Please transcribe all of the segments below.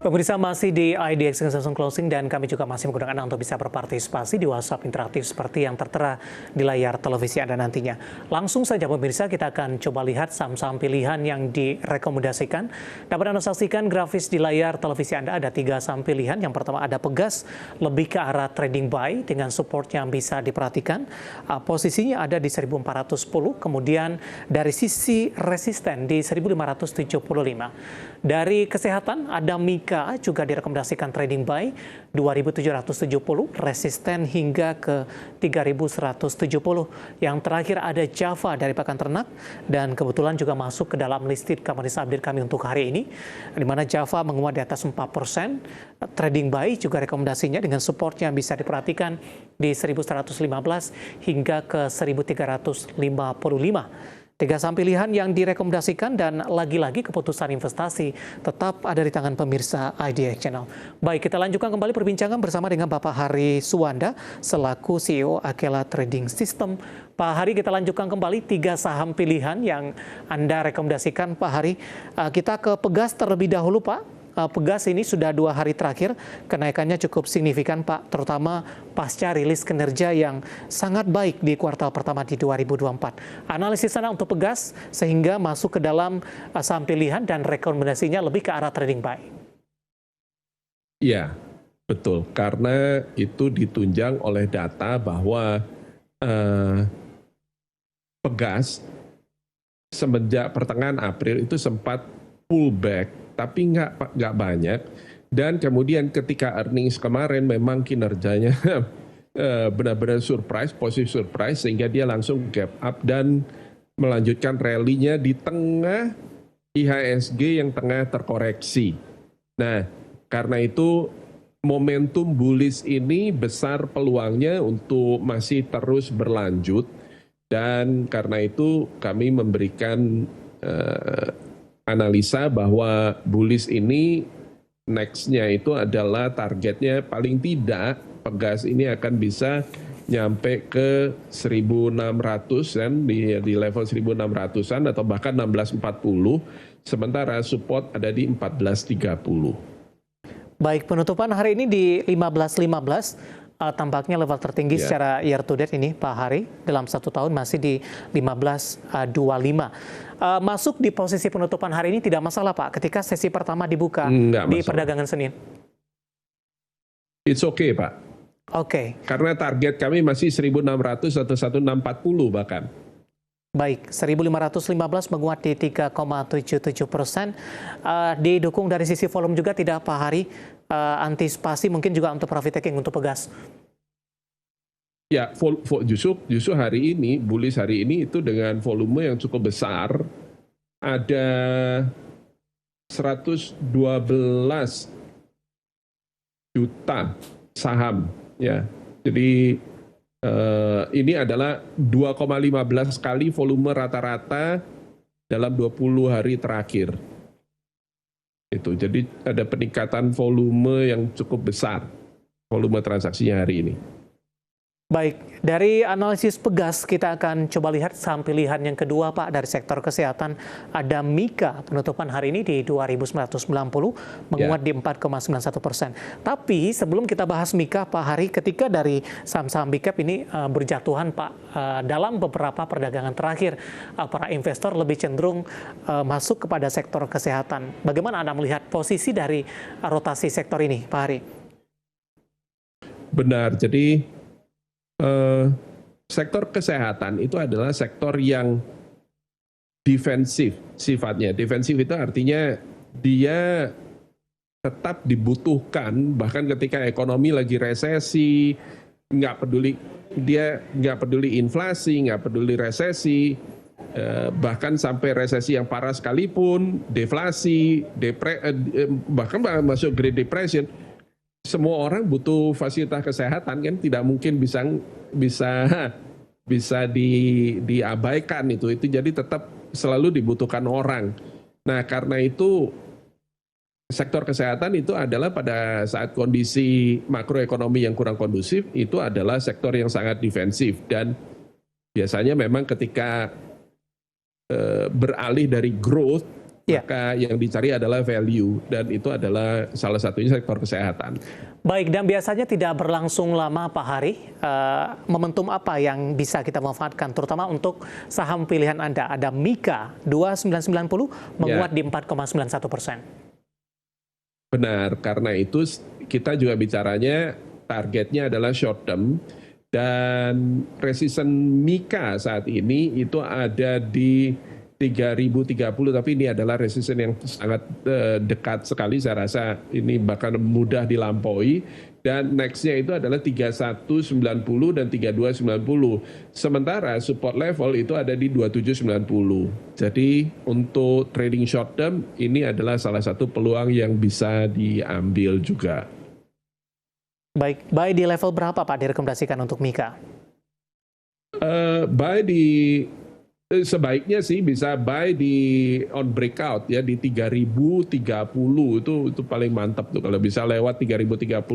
Pemirsa masih di IDX Langsung Closing dan kami juga masih menggunakan Anda untuk bisa berpartisipasi di WhatsApp interaktif seperti yang tertera di layar televisi Anda nantinya. Langsung saja pemirsa kita akan coba lihat saham-saham pilihan yang direkomendasikan. Dapat Anda saksikan grafis di layar televisi Anda ada 3 saham pilihan. Yang pertama ada Pegas, lebih ke arah trading buy dengan support yang bisa diperhatikan. Posisinya ada di 1410, kemudian dari sisi resisten di 1575. Dari kesehatan ada Mika juga direkomendasikan trading buy 2770, resisten hingga ke 3170. Yang terakhir ada Java dari pakan ternak dan kebetulan juga masuk ke dalam listed commodities update kami untuk hari ini, di mana Java menguat di atas 4%. Trading buy juga rekomendasinya dengan support yang bisa diperhatikan di 1115 hingga ke 1355. 3 saham pilihan yang direkomendasikan dan lagi-lagi keputusan investasi tetap ada di tangan pemirsa IDX Channel. Baik, kita lanjutkan kembali perbincangan bersama dengan Bapak Hari Suwanda selaku CEO Akela Trading System. Pak Hari, kita lanjutkan kembali 3 saham pilihan yang Anda rekomendasikan Pak Hari. Kita ke Pegas terlebih dahulu Pak. Pegas ini sudah 2 hari terakhir kenaikannya cukup signifikan Pak, terutama pasca rilis kinerja yang sangat baik di kuartal pertama di 2024. Analisis Anda untuk Pegas sehingga masuk ke dalam saham pilihan dan rekomendasinya lebih ke arah trading buy. Iya, betul. Karena itu ditunjang oleh data bahwa Pegas semenjak pertengahan April itu sempat pullback, tapi nggak banyak. Dan kemudian ketika earnings kemarin memang kinerjanya benar-benar positive surprise, sehingga dia langsung gap up dan melanjutkan rally-nya di tengah IHSG yang tengah terkoreksi. Nah, karena itu momentum bullish ini besar peluangnya untuk masih terus berlanjut, dan karena itu kami memberikan analisa bahwa bullish ini next-nya itu adalah targetnya paling tidak Pegas ini akan bisa nyampe ke 1.600 kan, di level 1.600-an atau bahkan 1640, sementara support ada di 1430. Baik, penutupan hari ini di 15.15. Tampaknya level tertinggi secara year to date ini Pak Hari dalam 1 tahun masih di 15.25. Masuk di posisi penutupan hari ini tidak masalah Pak ketika sesi pertama dibuka di perdagangan Senin. It's okay Pak. Oke. Karena target kami masih 1.600 atau 1.640 bahkan. Baik, 1.515 menguat di 3,77%. Didukung dari sisi volume juga tidak Pak Hari? Antisipasi mungkin juga untuk profit taking untuk Pegas. Ya, justru hari ini, bullish hari ini itu dengan volume yang cukup besar, ada 112 juta saham, ya. Jadi ini adalah 2,15 kali volume rata-rata dalam 20 hari terakhir. Jadi ada peningkatan volume yang cukup besar, volume transaksinya hari ini. Baik, dari analisis Pegas kita akan coba lihat saham pilihan yang kedua Pak dari sektor kesehatan. Ada Mika, penutupan hari ini di 2.990, menguat di 4,91%. Tapi sebelum kita bahas Mika Pak Hari, ketika dari saham-saham big cap ini berjatuhan Pak, dalam beberapa perdagangan terakhir para investor lebih cenderung masuk kepada sektor kesehatan. Bagaimana Anda melihat posisi dari rotasi sektor ini Pak Hari? Benar, jadi sektor kesehatan itu adalah sektor yang defensif sifatnya. Defensif itu artinya dia tetap dibutuhkan bahkan ketika ekonomi lagi resesi, nggak peduli inflasi, nggak peduli resesi, bahkan sampai resesi yang parah sekalipun, deflasi, bahkan masuk Great Depression. Semua orang butuh fasilitas kesehatan kan, tidak mungkin bisa diabaikan itu jadi tetap selalu dibutuhkan orang. Nah, karena itu sektor kesehatan itu adalah pada saat kondisi makroekonomi yang kurang kondusif itu adalah sektor yang sangat defensif, dan biasanya memang ketika beralih dari growth Ya. Maka yang dicari adalah value dan itu adalah salah satunya sektor kesehatan. Baik, dan biasanya tidak berlangsung lama Pak Hari. Momentum apa yang bisa kita manfaatkan, terutama untuk saham pilihan Anda? Ada Mika 2990 menguat di 4,91%. Benar, karena itu kita juga bicaranya targetnya adalah short term dan resisten Mika saat ini itu ada di 3030, tapi ini adalah resisten yang sangat dekat sekali, saya rasa ini bahkan mudah dilampaui. Dan nextnya itu adalah 3190 dan 3290. Sementara support level itu ada di 2790. Jadi untuk trading short term ini adalah salah satu peluang yang bisa diambil juga. Baik, buy di level berapa Pak direkomendasikan untuk Mika? Buy di sebaiknya sih bisa buy di on breakout ya di 3030 itu paling mantap tuh, kalau bisa lewat 3030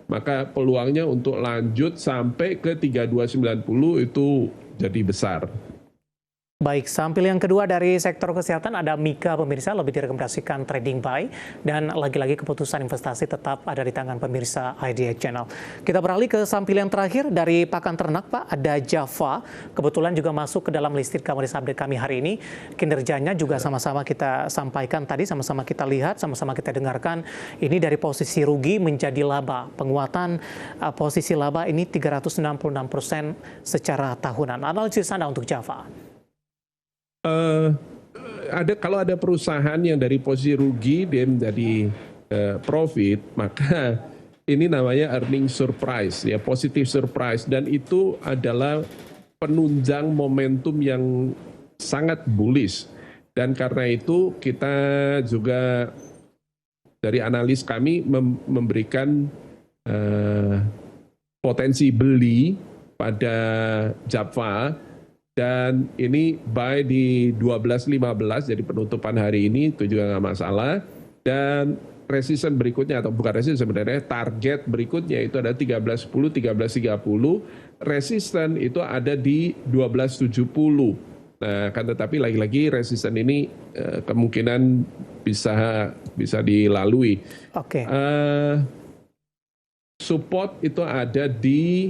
maka peluangnya untuk lanjut sampai ke 3290 itu jadi besar. Baik, sampel yang kedua dari sektor kesehatan ada Mika pemirsa, lebih direkomendasikan trading buy, dan lagi-lagi keputusan investasi tetap ada di tangan pemirsa IDX Channel. Kita beralih ke sampel yang terakhir dari pakan ternak Pak, ada Java, kebetulan juga masuk ke dalam listed commodities update kami hari ini. Kinerjanya juga sama-sama kita sampaikan tadi, sama-sama kita lihat, sama-sama kita dengarkan. Ini dari posisi rugi menjadi laba, penguatan posisi laba ini 366% secara tahunan. Analisis Anda untuk Java? Kalau ada perusahaan yang dari posisi rugi dia menjadi profit, maka ini namanya earning surprise ya, positive surprise, dan itu adalah penunjang momentum yang sangat bullish. Dan karena itu kita juga dari analis kami memberikan potensi beli pada Java. Dan ini buy di 12.15, jadi penutupan hari ini itu juga nggak masalah. Dan resisten berikutnya, atau bukan resisten sebenarnya, target berikutnya itu ada 13.10, 13.30. Resisten itu ada di 12.70. Nah, kan tetapi lagi-lagi resisten ini kemungkinan bisa dilalui. Oke. Support itu ada di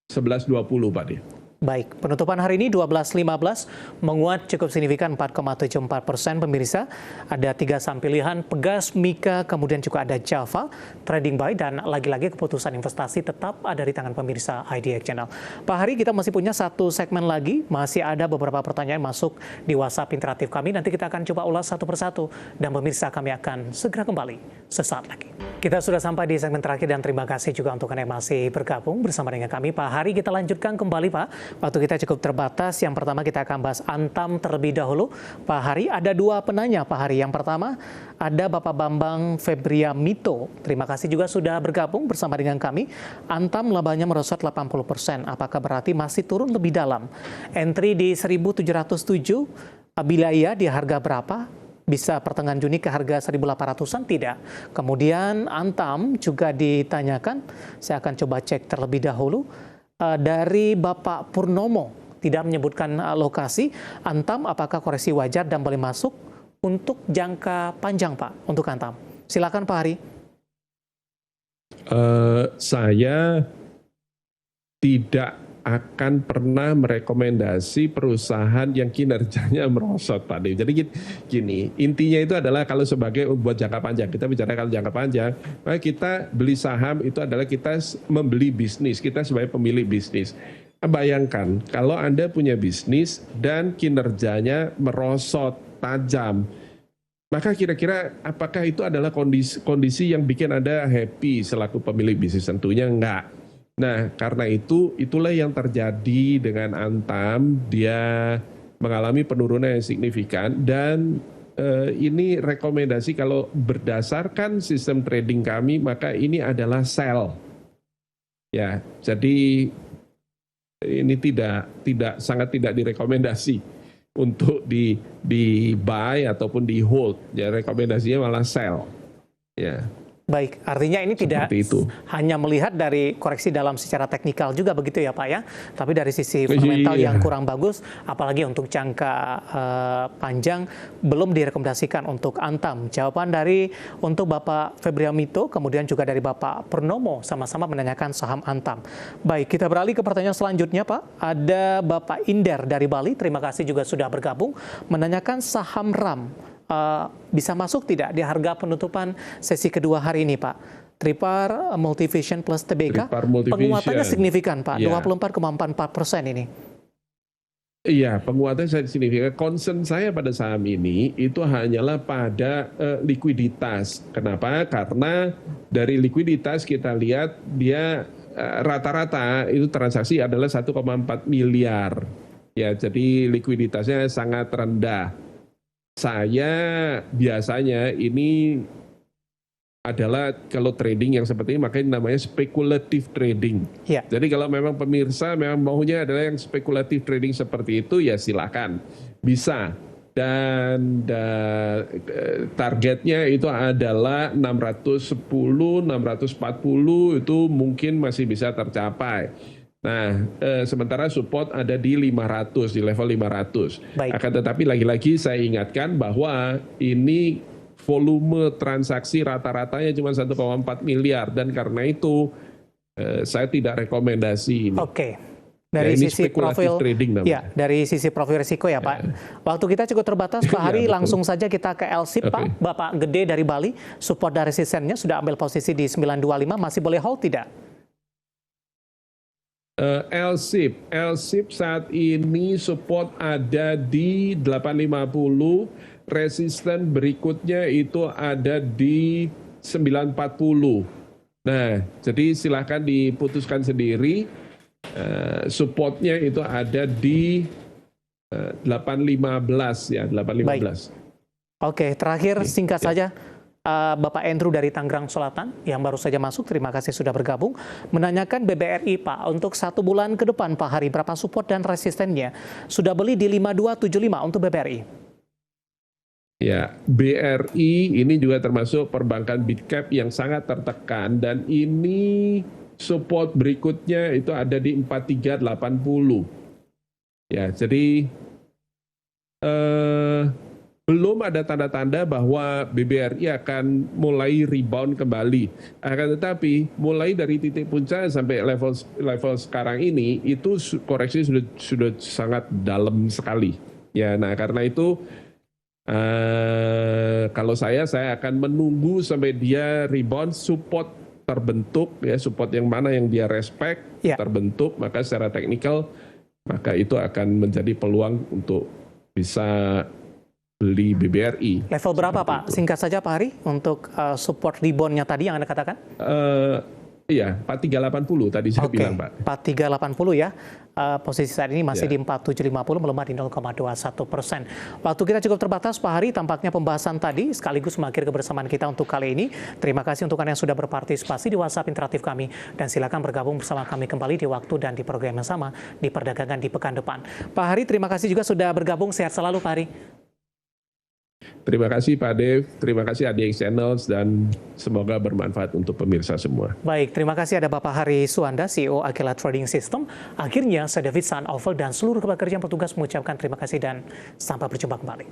11.20 Pak dia. Baik, penutupan hari ini 12.15 menguat cukup signifikan 4,74% pemirsa. Ada 3 saham pilihan, Pegas, Mika, kemudian juga ada Java, trading buy, dan lagi-lagi keputusan investasi tetap ada di tangan pemirsa IDX Channel. Pak Hari, kita masih punya satu segmen lagi, masih ada beberapa pertanyaan masuk di WhatsApp interaktif kami. Nanti kita akan coba ulas satu persatu, dan pemirsa kami akan segera kembali sesaat lagi. Kita sudah sampai di segmen terakhir dan terima kasih juga untuk Anda yang masih bergabung bersama dengan kami. Pak Hari, kita lanjutkan kembali Pak. Waktu kita cukup terbatas. Yang pertama kita akan bahas Antam terlebih dahulu. Pak Hari, ada 2 penanya Pak Hari. Yang pertama ada Bapak Bambang Febria Mito. Terima kasih juga sudah bergabung bersama dengan kami. Antam labanya merosot 80%. Apakah berarti masih turun lebih dalam? Entry di 1.707. Bila iya, di harga berapa? Bisa pertengahan Juni ke harga 1.800-an? Tidak. Kemudian Antam juga ditanyakan. Saya akan coba cek terlebih dahulu. Dari Bapak Purnomo, tidak menyebutkan lokasi. Antam, apakah koreksi wajar dan boleh masuk untuk jangka panjang Pak, untuk Antam? Silakan Pak Hari. Saya tidak akan pernah merekomendasi perusahaan yang kinerjanya merosot Pak Dewi. Jadi gini, intinya itu adalah kalau sebagai buat jangka panjang, kita bicara kalau jangka panjang, maka kita beli saham itu adalah kita membeli bisnis, kita sebagai pemilik bisnis. Bayangkan kalau Anda punya bisnis dan kinerjanya merosot tajam, maka kira-kira apakah itu adalah kondisi yang bikin Anda happy selaku pemilik bisnis? Tentunya enggak. Nah, karena itulah yang terjadi dengan Antam. Dia mengalami penurunan yang signifikan dan ini rekomendasi kalau berdasarkan sistem trading kami, maka ini adalah sell. Ya, jadi ini sangat tidak direkomendasi untuk di buy ataupun di hold. Ya, rekomendasinya malah sell. Ya. Baik, artinya ini tidak itu. hanya melihat dari koreksi dalam secara teknikal juga begitu ya Pak ya, tapi dari sisi fundamental yang kurang bagus, apalagi untuk jangka panjang belum direkomendasikan untuk Antam. Jawaban dari untuk Bapak Febriamito, kemudian juga dari Bapak Purnomo sama-sama menanyakan saham Antam. Baik, kita beralih ke pertanyaan selanjutnya Pak. Ada Bapak Inder dari Bali, terima kasih juga sudah bergabung, menanyakan saham RAM. Bisa masuk tidak di harga penutupan sesi kedua hari ini, Pak? Tripar Multivision plus TBK, penguatannya signifikan, Pak, 24,44% ini. Iya, penguatan signifikan. Concern saya pada saham ini itu hanyalah pada likuiditas. Kenapa? Karena dari likuiditas kita lihat dia rata-rata itu transaksi adalah 1,4 miliar. Ya, jadi likuiditasnya sangat rendah. Saya biasanya ini adalah kalau trading yang seperti ini makanya namanya speculative trading. Ya. Jadi kalau memang pemirsa memang maunya adalah yang speculative trading seperti itu ya silakan bisa. Dan targetnya itu adalah 610, 640 itu mungkin masih bisa tercapai. Nah, sementara support ada di 500, di level 500. Baik. Akan tetapi lagi-lagi saya ingatkan bahwa ini volume transaksi rata-ratanya cuma 1,4 miliar. Dan karena itu saya tidak rekomendasi ini. Oke. Dari sisi profil trading ya, dari sisi profil risiko ya Pak. Waktu kita cukup terbatas Pak Hari, langsung saja kita ke LSIP Pak. Bapak Gede dari Bali, support dan resistennya sudah ambil posisi di 925, masih boleh hold tidak? LSIP saat ini support ada di 850, resisten berikutnya itu ada di 940. Nah, jadi silahkan diputuskan sendiri. Supportnya itu ada di 815 ya, 815. Baik. Oke, terakhir singkat saja. Bapak Andrew dari Tangerang Selatan yang baru saja masuk, terima kasih sudah bergabung, menanyakan BBRI Pak, untuk 1 bulan ke depan Pak Hari, berapa support dan resistennya? Sudah beli di 5275 untuk BBRI. Ya, BRI ini juga termasuk perbankan big cap yang sangat tertekan dan ini support berikutnya itu ada di 4380. Ya, jadi belum ada tanda-tanda bahwa BBRI akan mulai rebound kembali. Akan tetapi mulai dari titik puncak sampai level sekarang ini itu koreksi sudah sangat dalam sekali. Ya, nah karena itu kalau saya akan menunggu sampai dia rebound, support terbentuk ya, support yang mana yang dia respect terbentuk, maka secara teknikal maka itu akan menjadi peluang untuk bisa beli BBRI. Level berapa Pak? Itu. Singkat saja Pak Hari untuk support rebound-nya tadi yang Anda katakan? Iya, 4380 tadi saya bilang Pak. 4380 ya. Posisi saat ini masih di 4750, melemah di 0,21%. Waktu kita cukup terbatas Pak Hari, tampaknya pembahasan tadi sekaligus mengakhiri kebersamaan kita untuk kali ini. Terima kasih untuk Anda yang sudah berpartisipasi di WhatsApp interaktif kami, dan silakan bergabung bersama kami kembali di waktu dan di program yang sama di Perdagangan di pekan depan. Pak Hari, terima kasih juga sudah bergabung. Sehat selalu Pak Hari. Terima kasih Pak Dev, terima kasih ADX Channels, dan semoga bermanfaat untuk pemirsa semua. Baik, terima kasih ada Bapak Hari Suanda, CEO Aquila Trading System. Akhirnya saya David San Oval dan seluruh pekerja petugas mengucapkan terima kasih dan sampai berjumpa kembali.